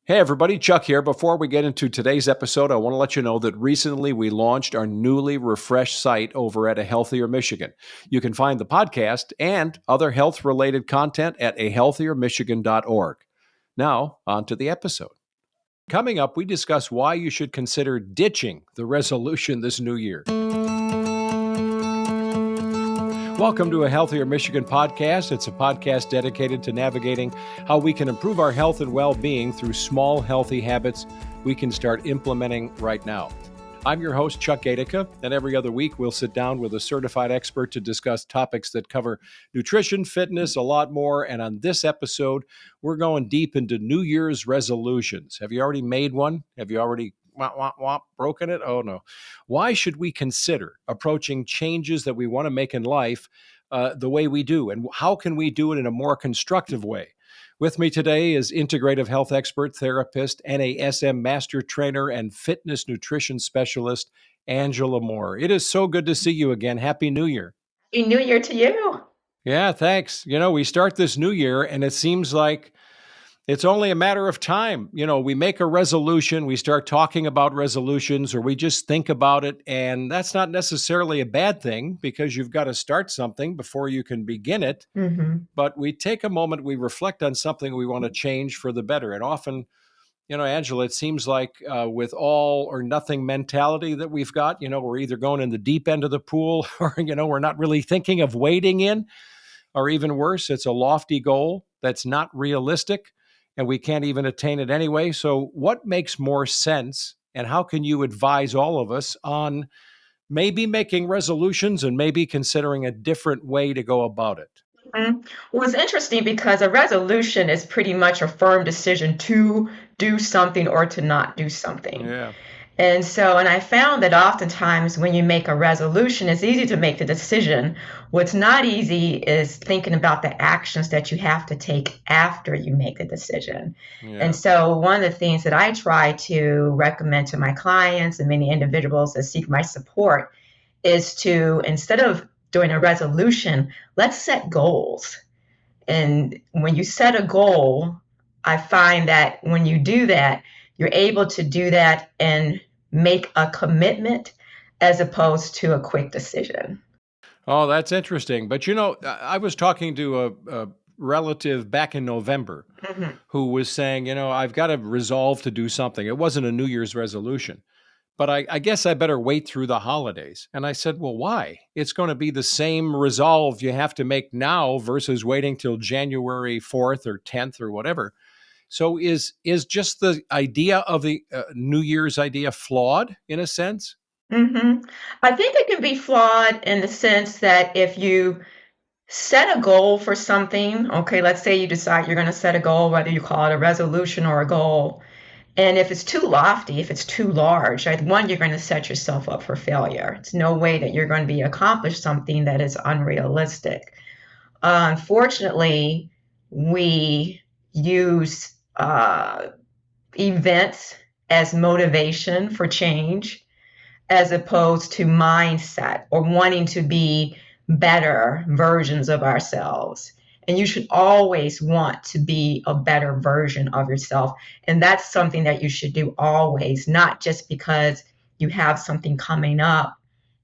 Hey everybody, Chuck here. Before we get into today's episode, I want to let you know that recently we launched our newly refreshed site over at A Healthier Michigan. You can find the podcast and other health-related content at ahealthiermichigan.org. Now, on to the episode. Coming up, we discuss why you should consider ditching the resolution this new year. Welcome to A Healthier Michigan podcast. It's a podcast dedicated to navigating how we can improve our health and well-being through small, healthy habits we can start implementing right now. I'm your host, Chuck Gatica, and every other week we'll sit down with a certified expert to discuss topics that cover nutrition, fitness, a lot more. And on this episode, we're going deep into New Year's resolutions. Have you already made one? Have you already broken it? Oh no. Why should we consider approaching changes that we want to make in life the way we do? And how can we do it in a more constructive way? With me today is integrative health expert, therapist, NASM master trainer, and fitness nutrition specialist, Angela Moore. It is so good to see you again. Happy New Year. Happy New Year to you. Yeah, thanks. You know, we start this new year and it seems like it's only a matter of time. You know, we make a resolution, we start talking about resolutions, or we just think about it. And that's not necessarily a bad thing because you've got to start something before you can begin it. Mm-hmm. But we take a moment, we reflect on something we want to change for the better. And often, you know, Angela, it seems like with all or nothing mentality that we've got, you know, we're either going in the deep end of the pool or, you know, we're not really thinking of wading in. Or even worse, it's a lofty goal that's not realistic and we can't even attain it anyway. So what makes more sense and how can you advise all of us on maybe making resolutions and maybe considering a different way to go about it? Mm-hmm. Well, it's interesting because a resolution is pretty much a firm decision to do something or to not do something. Yeah. And I found that oftentimes when you make a resolution, it's easy to make the decision. What's not easy is thinking about the actions that you have to take after you make the decision. Yeah. And so one of the things that I try to recommend to my clients and many individuals that seek my support is to, instead of doing a resolution, let's set goals. And when you set a goal, I find that when you do that, you're able to do that and make a commitment as opposed to a quick decision. Oh, that's interesting. But, you know, I was talking to a relative back in November who was saying, you know, I've got to resolve to do something. It wasn't a New Year's resolution, but I guess I better wait through the holidays. And I said, well, why? It's going to be the same resolve you have to make now versus waiting till January 4th or 10th or whatever. So is just the idea of the New Year's idea flawed in a sense? Mm-hmm. I think it can be flawed in the sense that if you set a goal for something, okay, let's say you decide you're going to set a goal, whether you call it a resolution or a goal, and if it's too lofty, if it's too large, one, you're going to set yourself up for failure. It's no way that you're going to be accomplish something that is unrealistic. Unfortunately, we use events as motivation for change as opposed to mindset or wanting to be better versions of ourselves. And you should always want to be a better version of yourself. And that's something that you should do always, not just because you have something coming up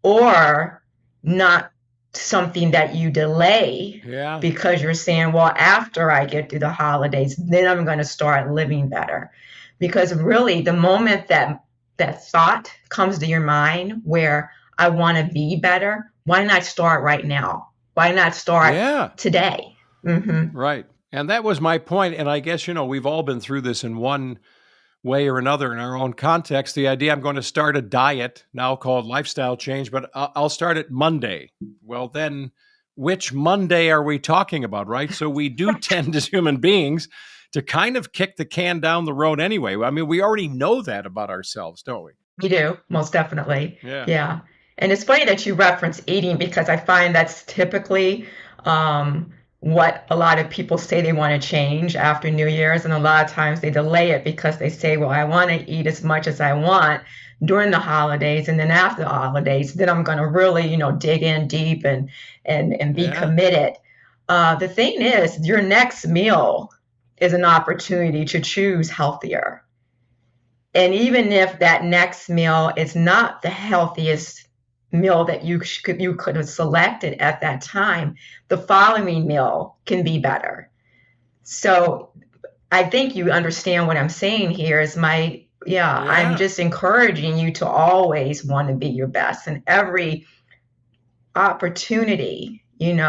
or not something that you delay because you're saying, well, after I get through the holidays, then I'm going to start living better. Because really, the moment that thought comes to your mind where I want to be better, why not start right now? Why not start today? Mm-hmm. Right. And that was my point. And I guess, you know, we've all been through this in one way or another in our own context. The idea I'm going to start a diet now called lifestyle change, but I'll start it Monday. Well, then which Monday are we talking about, right? So we do tend as human beings to kind of kick the can down the road anyway. I mean, we already know that about ourselves, don't we? You do, most definitely. Yeah. And it's funny that you reference eating because I find that's typically what a lot of people say they want to change after New Year's. And a lot of times they delay it because they say, well, I want to eat as much as I want during the holidays. And then after the holidays, then I'm going to really, dig in deep and be committed. The thing is, your next meal is an opportunity to choose healthier. And even if that next meal is not the healthiest meal that you could have selected at that time, the following meal can be better. So I think you understand what I'm saying here is I'm Yeah. just encouraging you to always want to be your best. And every opportunity, and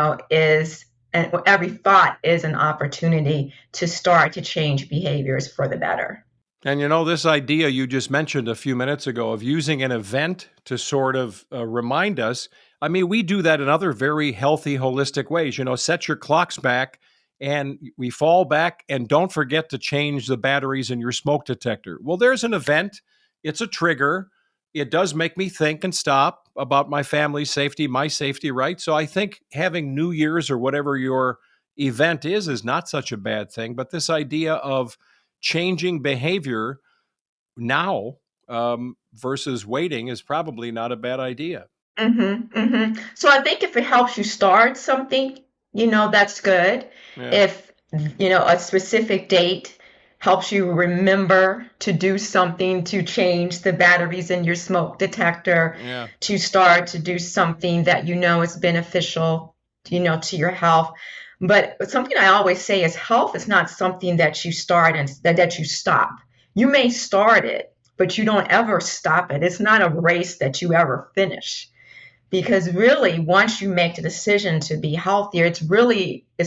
every thought is an opportunity to start to change behaviors for the better. And this idea you just mentioned a few minutes ago of using an event to sort of remind us. I mean, we do that in other very healthy, holistic ways. Set your clocks back and we fall back, and don't forget to change the batteries in your smoke detector. Well, there's an event, it's a trigger. It does make me think and stop about my family's safety, my safety, right? So I think having New Year's or whatever your event is not such a bad thing. But this idea of changing behavior now versus waiting is probably not a bad idea. So I think if it helps you start something, that's good. Yeah. If, a specific date helps you remember to do something to change the batteries in your smoke detector, Yeah. to start to do something that is beneficial, to your health. But something I always say is health is not something that you start and that you stop. You may start it, but you don't ever stop it. It's not a race that you ever finish. Because really, once you make the decision to be healthier, it's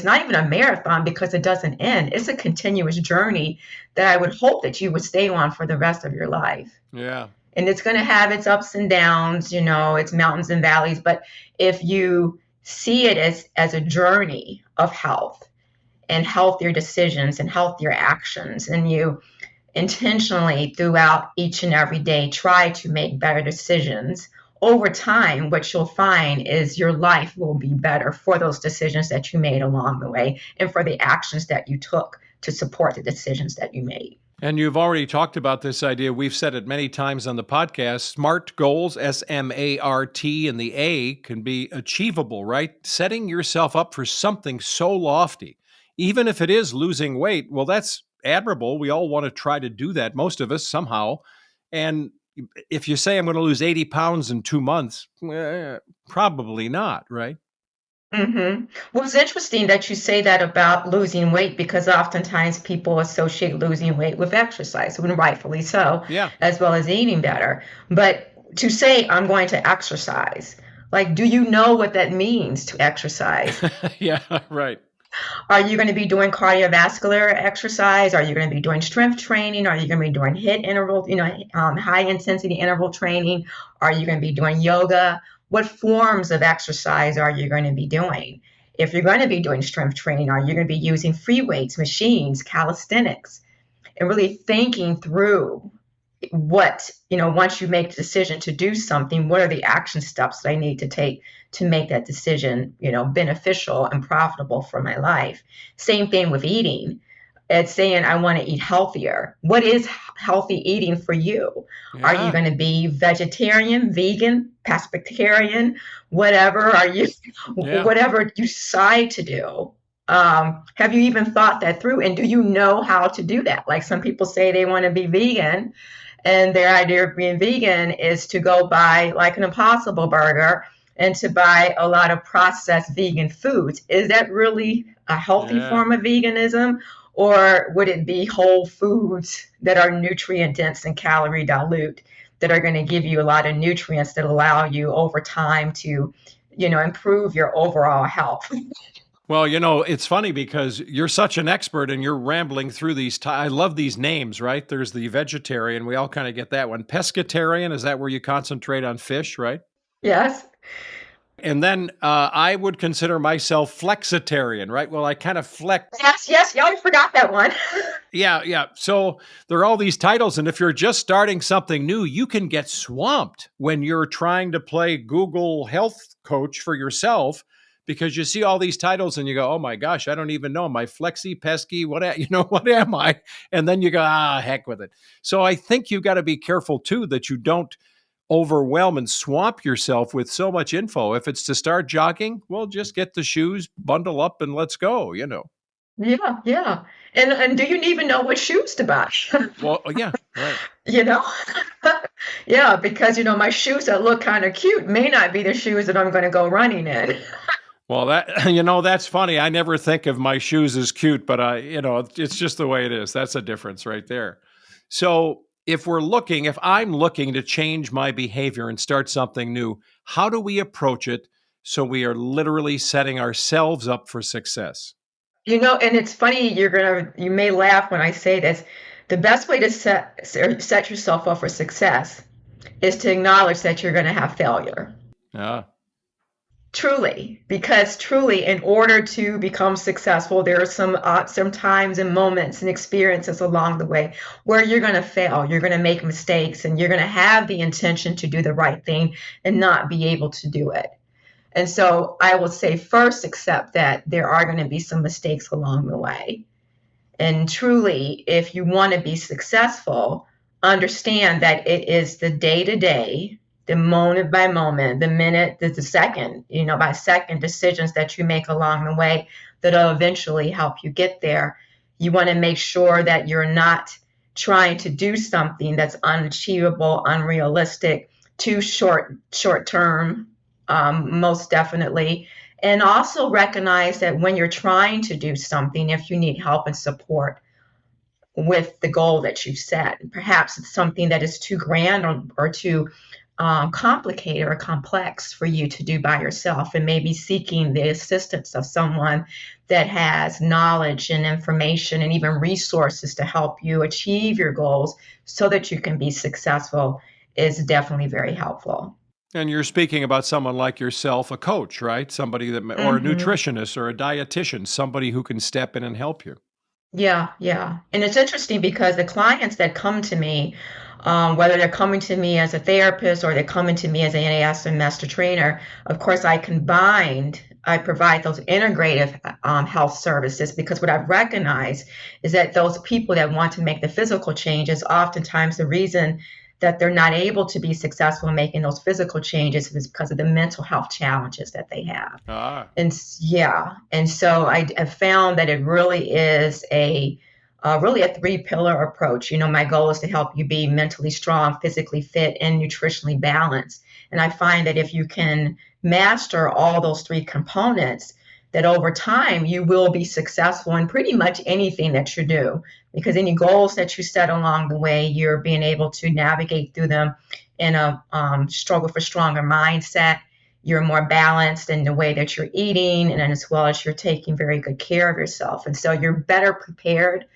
not even a marathon because it doesn't end. It's a continuous journey that I would hope that you would stay on for the rest of your life. Yeah. And it's going to have its ups and downs, its mountains and valleys. But if you see it as a journey of health and healthier decisions and healthier actions, and you intentionally throughout each and every day try to make better decisions, over time, what you'll find is your life will be better for those decisions that you made along the way and for the actions that you took to support the decisions that you made. And you've already talked about this idea. We've said it many times on the podcast. SMART goals, SMART, and the A can be achievable, right? Setting yourself up for something so lofty, even if it is losing weight. Well, that's admirable. We all want to try to do that, most of us somehow. And if you say I'm going to lose 80 pounds in 2 months, probably not, right? Well, it's interesting that you say that about losing weight because oftentimes people associate losing weight with exercise, and rightfully so, Yeah. as well as eating better. But to say, I'm going to exercise, like, do you know what that means to exercise? Yeah, right. Are you going to be doing cardiovascular exercise? Are you going to be doing strength training? Are you going to be doing HIIT interval, high intensity interval training? Are you going to be doing yoga? What forms of exercise are you going to be doing? If you're going to be doing strength training, are you going to be using free weights, machines, calisthenics, and really thinking through what, once you make the decision to do something, what are the action steps that I need to take to make that decision, beneficial and profitable for my life? Same thing with eating. It's saying, I want to eat healthier. What is healthy eating for you? Are you going to be vegetarian, vegan, pescatarian, whatever? Are you, whatever you decide to do? Have you even thought that through? And do you know how to do that? Like some people say they want to be vegan, and their idea of being vegan is to go buy like an Impossible Burger and to buy a lot of processed vegan foods. Is that really a healthy form of veganism? Or would it be whole foods that are nutrient dense and calorie dilute that are going to give you a lot of nutrients that allow you over time to, improve your overall health? Well, it's funny because you're such an expert and you're rambling through these. I love these names, right? There's the vegetarian. We all kind of get that one. Pescatarian, is that where you concentrate on fish, right? Yes. And then I would consider myself flexitarian, right? Well, I kind of flex. Yes. You always forgot that one. Yeah. So there are all these titles. And if you're just starting something new, you can get swamped when you're trying to play Google Health Coach for yourself, because you see all these titles and you go, oh my gosh, I don't even know. Am I flexy, pesky? What am I? And then you go, heck with it. So I think you got to be careful too, that you don't overwhelm and swamp yourself with so much info. If it's to start jogging, well, just get the shoes, bundle up, and let's go, Yeah, yeah. And do you even know what shoes to buy? Well, yeah, right. You know? Yeah, because my shoes that look kind of cute may not be the shoes that I'm going to go running in. Well, that that's funny. I never think of my shoes as cute, but it's just the way it is. That's a difference right there. So, if I'm looking to change my behavior and start something new, how do we approach it so we are literally setting ourselves up for success? And it's funny, you may laugh when I say this. The best way to set yourself up for success is to acknowledge that you're going to have failure. Yeah. Truly, because truly, in order to become successful, there are some times and moments and experiences along the way where you're going to fail, you're going to make mistakes, and you're going to have the intention to do the right thing and not be able to do it. And so I will say first, accept that there are going to be some mistakes along the way. And truly, if you want to be successful, understand that it is the day to day, the moment by moment, the minute, the second, by second decisions that you make along the way that'll eventually help you get there. You want to make sure that you're not trying to do something that's unachievable, unrealistic, too short term, most definitely. And also recognize that when you're trying to do something, if you need help and support with the goal that you've set, perhaps it's something that is too grand or too complicated or complex for you to do by yourself, and maybe seeking the assistance of someone that has knowledge and information and even resources to help you achieve your goals so that you can be successful is definitely very helpful. And you're speaking about someone like yourself, a coach, right? Somebody or a Hmm. nutritionist or a dietitian, somebody who can step in and help you. Yeah, yeah. And it's interesting because the clients that come to me, whether they're coming to me as a therapist or they're coming to me as an NAS and master trainer, of course, I provide those integrative health services, because what I've recognized is that those people that want to make the physical changes, oftentimes the reason that they're not able to be successful in making those physical changes is because of the mental health challenges that they have. Ah, And yeah, and so I have found that it really is really a three-pillar approach. My goal is to help you be mentally strong, physically fit, and nutritionally balanced. And I find that if you can master all those three components, that over time you will be successful in pretty much anything that you do. Because any goals that you set along the way, you're being able to navigate through them in a struggle for stronger mindset. You're more balanced in the way that you're eating, and as well as you're taking very good care of yourself. And so you're better prepared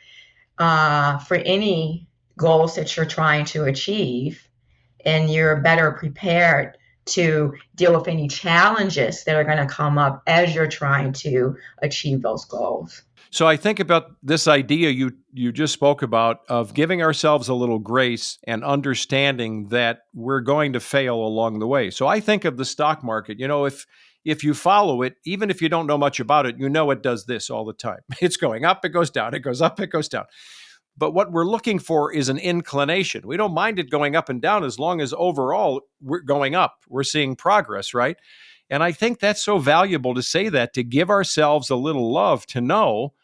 for any goals that you're trying to achieve, and you're better prepared to deal with any challenges that are going to come up as you're trying to achieve those goals. so I think about this idea you just spoke about of giving ourselves a little grace and understanding that we're going to fail along the way. So I think of the stock market. If you follow it, even if you don't know much about it, it does this all the time. It's going up, it goes down, it goes up, it goes down. But what we're looking for is an inclination. We don't mind it going up and down as long as overall we're going up. We're seeing progress, right? And I think that's so valuable to say that, to give ourselves a little love, to know,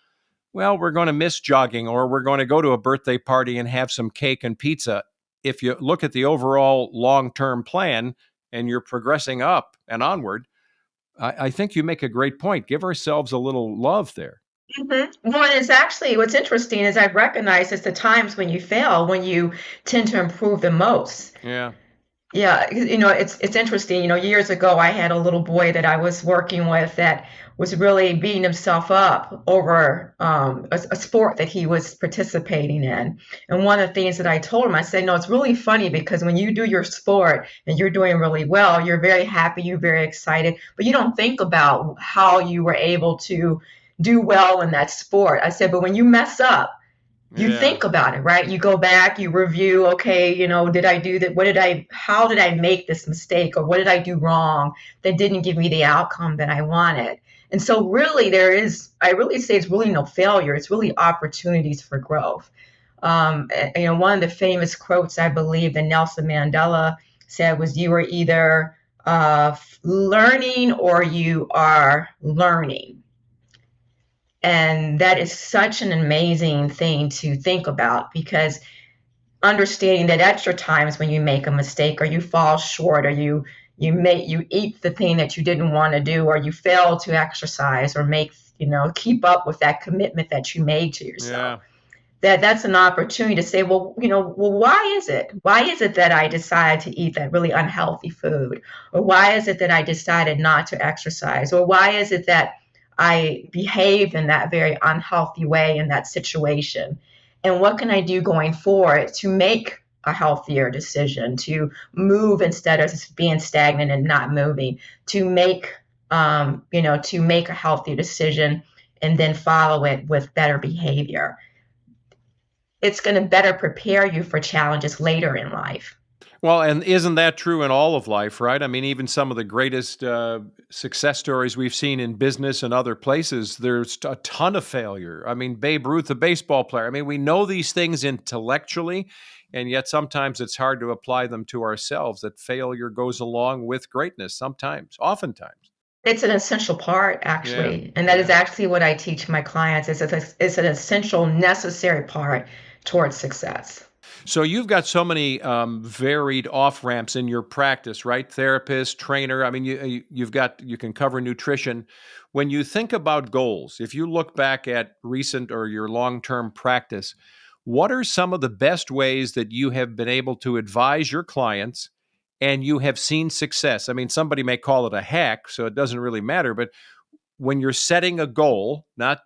well, we're going to miss jogging or we're going to go to a birthday party and have some cake and pizza. If you look at the overall long term plan and you're progressing up and onward, I think you make a great point. Give ourselves a little love there. Well, it's actually what's interesting is I've recognized it's the times when you fail when you tend to improve the most. Yeah. Yeah, it's interesting. Years ago, I had a little boy that I was working with that was really beating himself up over a sport that he was participating in. And one of the things that I told him, I said, no, it's really funny because when you do your sport and you're doing really well, you're very happy, you're very excited, but you don't think about how you were able to do well in that sport. I said, but when you mess up, you Yeah. think about it, right? You go back, you review, okay, did I do that? How did I make this mistake? Or what did I do wrong that didn't give me the outcome that I wanted? And so really I really say it's really no failure. It's really opportunities for growth. One of the famous quotes I believe that Nelson Mandela said was, you are either learning or you are learning. And that is such an amazing thing to think about, because understanding that extra times when you make a mistake or you fall short or you eat the thing that you didn't want to do, or you fail to exercise or keep up with that commitment that you made to yourself. Yeah. That's an opportunity to say, well, why is it that I decided to eat that really unhealthy food? Or why is it that I decided not to exercise? Or why is it that I behaved in that very unhealthy way in that situation? And what can I do going forward to make a healthier decision, to move instead of being stagnant and not moving, to make to make a healthier decision and then follow it with better behavior? It's going to better prepare you for challenges later in life. Well, and isn't that true in all of life, right? I mean, even some of the greatest success stories we've seen in business and other places, there's a ton of failure. I mean, Babe Ruth, the baseball player. I mean, we know these things intellectually, and yet sometimes it's hard to apply them to ourselves, that failure goes along with greatness sometimes, oftentimes. It's an essential part, Yeah. actually. And that is actually what I teach my clients. It's an essential, necessary part towards success. So you've got so many varied off ramps in your practice, right? Therapist, trainer. I mean, you can cover nutrition. When you think about goals, if you look back at recent or your long-term practice, what are some of the best ways that you have been able to advise your clients and you have seen success? I mean, somebody may call it a hack, so it doesn't really matter, but when you're setting a goal, not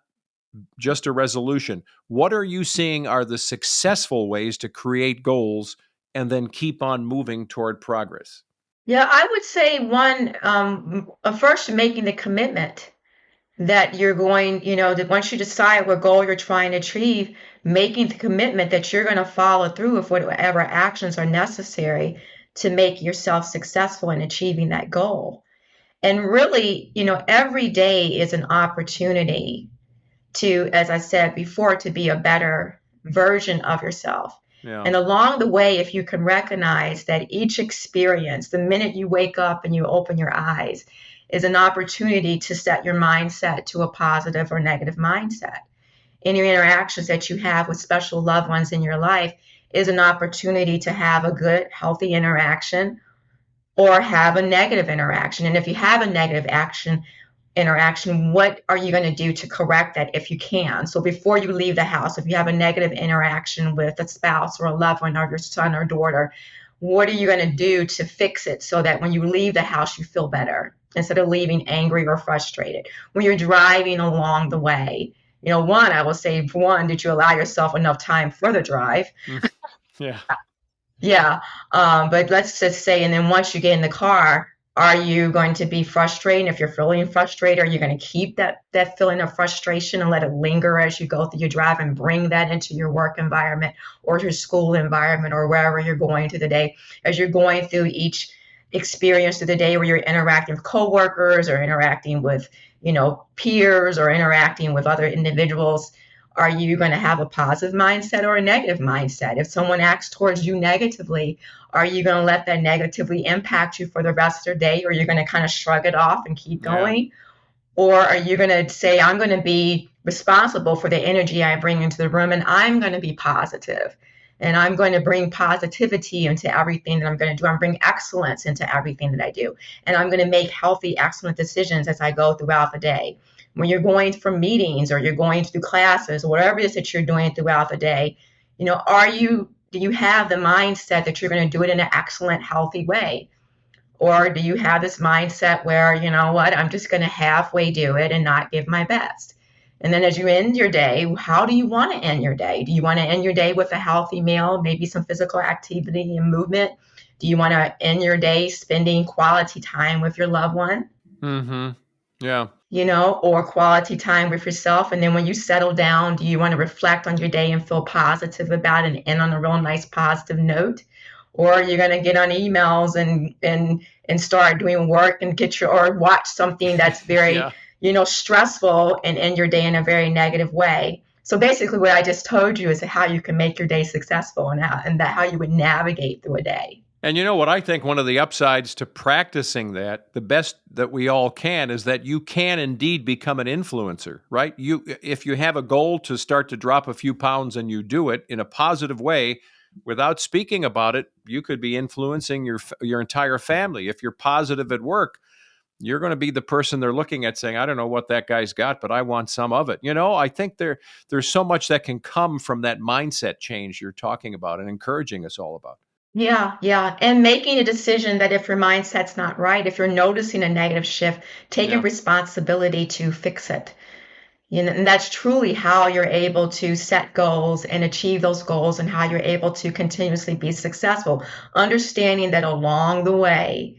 just a resolution, what are you seeing are the successful ways to create goals and then keep on moving toward progress? Yeah, I would say first making the commitment that you're going, that once you decide what goal you're trying to achieve, making the commitment that you're going to follow through with whatever actions are necessary to make yourself successful in achieving that goal. And really, every day is an opportunity to, as I said before, to be a better version of yourself. Yeah. And along the way, if you can recognize that each experience, the minute you wake up and you open your eyes, is an opportunity to set your mindset to a positive or negative mindset. Any interactions that you have with special loved ones in your life is an opportunity to have a good, healthy interaction or have a negative interaction. And if you have a negative interaction, what are you going to do to correct that if you can? So before you leave the house, if you have a negative interaction with a spouse or a loved one or your son or daughter, what are you going to do to fix it so that when you leave the house, you feel better instead of leaving angry or frustrated? When you're driving along the way, I will say, for one, did you allow yourself enough time for the drive? Yeah. Yeah. But let's just say, and then once you get in the car, are you going to be frustrated? If you're feeling frustrated, are you going to keep that feeling of frustration and let it linger as you go through your drive and bring that into your work environment or your school environment or wherever you're going through the day? As you're going through each experience of the day where you're interacting with coworkers or interacting with, peers or interacting with other individuals, are you going to have a positive mindset or a negative mindset? If someone acts towards you negatively, are you going to let that negatively impact you for the rest of the day, or you're going to kind of shrug it off and keep going? Yeah. Or are you going to say, I'm going to be responsible for the energy I bring into the room, and I'm going to be positive, and I'm going to bring positivity into everything that I'm going to do. I'm bring excellence into everything that I do, and I'm going to make healthy, excellent decisions as I go throughout the day. When you're going for meetings or you're going to do classes, or whatever it is that you're doing throughout the day, do you have the mindset that you're going to do it in an excellent, healthy way? Or do you have this mindset where, I'm just going to halfway do it and not give my best? And then as you end your day, how do you want to end your day? Do you want to end your day with a healthy meal, maybe some physical activity and movement? Do you want to end your day spending quality time with your loved one? Mm-hmm. Yeah. Or quality time with yourself. And then when you settle down, do you want to reflect on your day and feel positive about it and end on a real nice positive note? Or are you going to get on emails and start doing work and or watch something that's very, stressful and end your day in a very negative way? So basically what I just told you is how you can make your day successful and how you would navigate through a day. And you know what I think one of the upsides to practicing that, the best that we all can, is that you can indeed become an influencer, right? If you have a goal to start to drop a few pounds and you do it in a positive way without speaking about it, you could be influencing your entire family. If you're positive at work, you're going to be the person they're looking at saying, I don't know what that guy's got, but I want some of it. I think there's so much that can come from that mindset change you're talking about and encouraging us all about. Yeah, yeah. And making a decision that if your mindset's not right, if you're noticing a negative shift, taking Yeah. responsibility to fix it. And that's truly how you're able to set goals and achieve those goals and how you're able to continuously be successful. Understanding that along the way,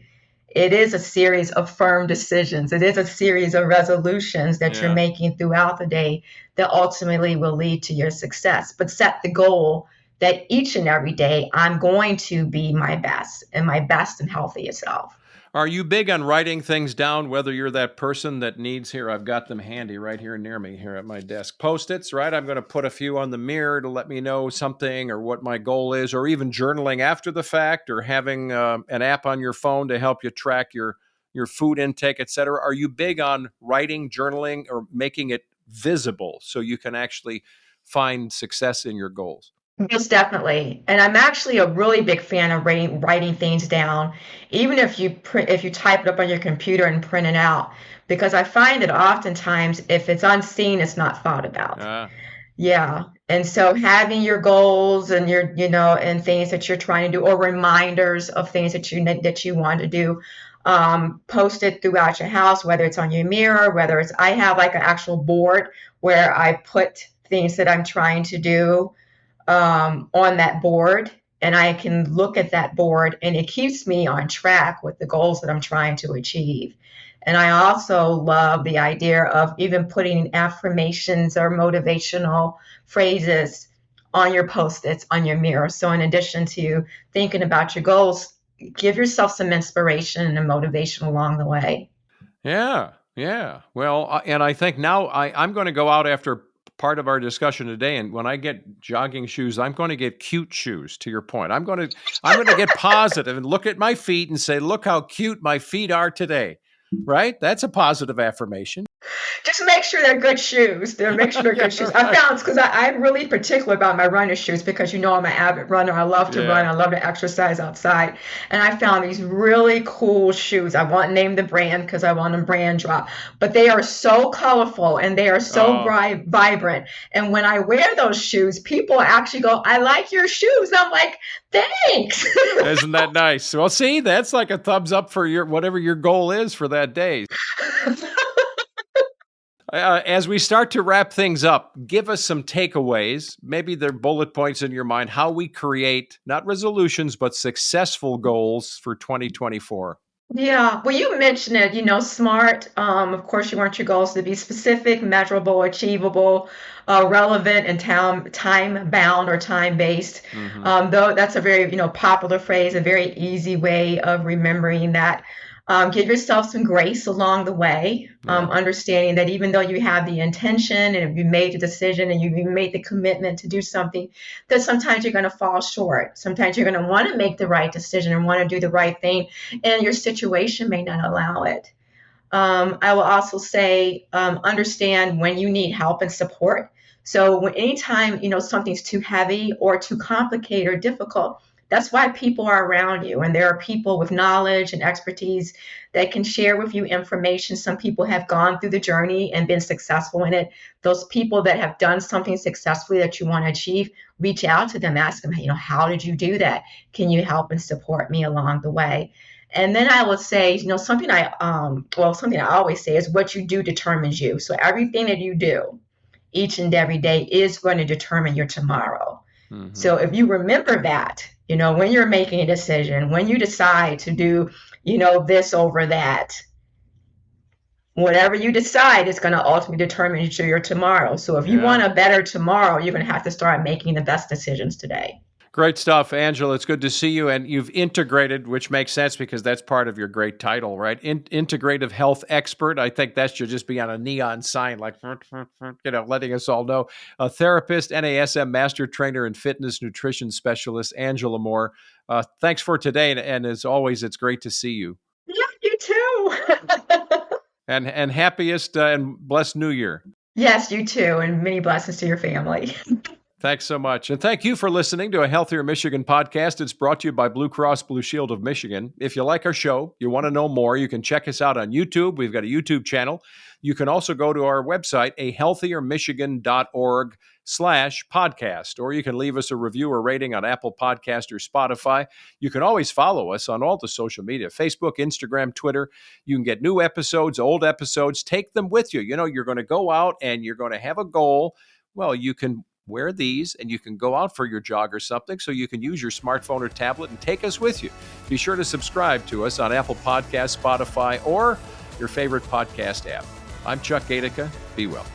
it is a series of firm decisions. It is a series of resolutions that you're making throughout the day that ultimately will lead to your success. But set the goal that each and every day I'm going to be my best and healthiest self. Are you big on writing things down, whether you're that person that needs, here, I've got them handy right here near me here at my desk, Post-its, right? I'm going to put a few on the mirror to let me know something or what my goal is, or even journaling after the fact, or having an app on your phone to help you track your food intake, et cetera. Are you big on writing, journaling, or making it visible so you can actually find success in your goals? Yes, definitely. And I'm actually a really big fan of writing things down, even if you type it up on your computer and print it out, because I find that oftentimes if it's unseen, it's not thought about. Yeah. And so having your goals and and things that you're trying to do, or reminders of things that you want to do, post it throughout your house, whether it's on your mirror, I have like an actual board where I put things that I'm trying to do on that board, and I can look at that board and it keeps me on track with the goals that I'm trying to achieve. And I also love the idea of even putting affirmations or motivational phrases on your Post-its on your mirror. So in addition to thinking about your goals, give yourself some inspiration and motivation along the way. Yeah. Well, and I think now I'm going to go out after part of our discussion today, and when I get jogging shoes, I'm going to get cute shoes. To your point, I'm going to get positive and look at my feet and say, look how cute my feet are today. Right? That's a positive affirmation. Just make sure they're good shoes. Make sure they're good shoes. I found, because I'm really particular about my running shoes, because I'm an avid runner. I love to run. I love to exercise outside. And I found these really cool shoes. I won't name the brand because I want a brand drop. But they are so colorful and they are so vibrant. And when I wear those shoes, people actually go, I like your shoes. And I'm like, thanks. Isn't that nice? Well, see, that's like a thumbs up for whatever your goal is for that day. As we start to wrap things up, give us some takeaways. Maybe they're bullet points in your mind, how we create not resolutions, but successful goals for 2024. Yeah, well, you mentioned it, SMART. Of course, you want your goals to be specific, measurable, achievable, relevant, and time bound or time based. Mm-hmm. Though that's a very, popular phrase, a very easy way of remembering that. Give yourself some grace along the way, understanding that even though you have the intention and you made the decision and you made the commitment to do something, that sometimes you're going to fall short. Sometimes you're going to want to make the right decision and want to do the right thing, and your situation may not allow it. I will also say, understand when you need help and support. So anytime, something's too heavy or too complicated or difficult, that's why people are around you. And there are people with knowledge and expertise that can share with you information. Some people have gone through the journey and been successful in it. Those people that have done something successfully that you want to achieve, reach out to them, ask them, how did you do that? Can you help and support me along the way? And then I would say, something I always say is what you do determines you. So everything that you do each and every day is going to determine your tomorrow. Mm-hmm. So if you remember that, when you're making a decision, when you decide to do, this over that, whatever you decide is going to ultimately determine your tomorrow. So if you want a better tomorrow, you're going to have to start making the best decisions today. Great stuff, Angela. It's good to see you. And you've integrated, which makes sense because that's part of your great title, right? Integrative health expert. I think that should just be on a neon sign, like, letting us all know. A therapist, NASM master trainer, and fitness nutrition specialist, Angela Moore. Thanks for today. And as always, it's great to see you. Yeah, you too. And happiest and blessed New Year. Yes, you too. And many blessings to your family. Thanks so much. And thank you for listening to a Healthier Michigan podcast. It's brought to you by Blue Cross Blue Shield of Michigan. If you like our show, you want to know more, you can check us out on YouTube. We've got a YouTube channel. You can also go to our website, ahealthiermichigan.org/podcast, or you can leave us a review or rating on Apple Podcast or Spotify. You can always follow us on all the social media, Facebook, Instagram, Twitter. You can get new episodes, old episodes, take them with you. You know, you're going to go out and you're going to have a goal. Well, you can wear these and you can go out for your jog or something, so you can use your smartphone or tablet and take us with you. Be sure to subscribe to us on Apple Podcasts, Spotify, or your favorite podcast app. I'm Chuck Gatica. Be well.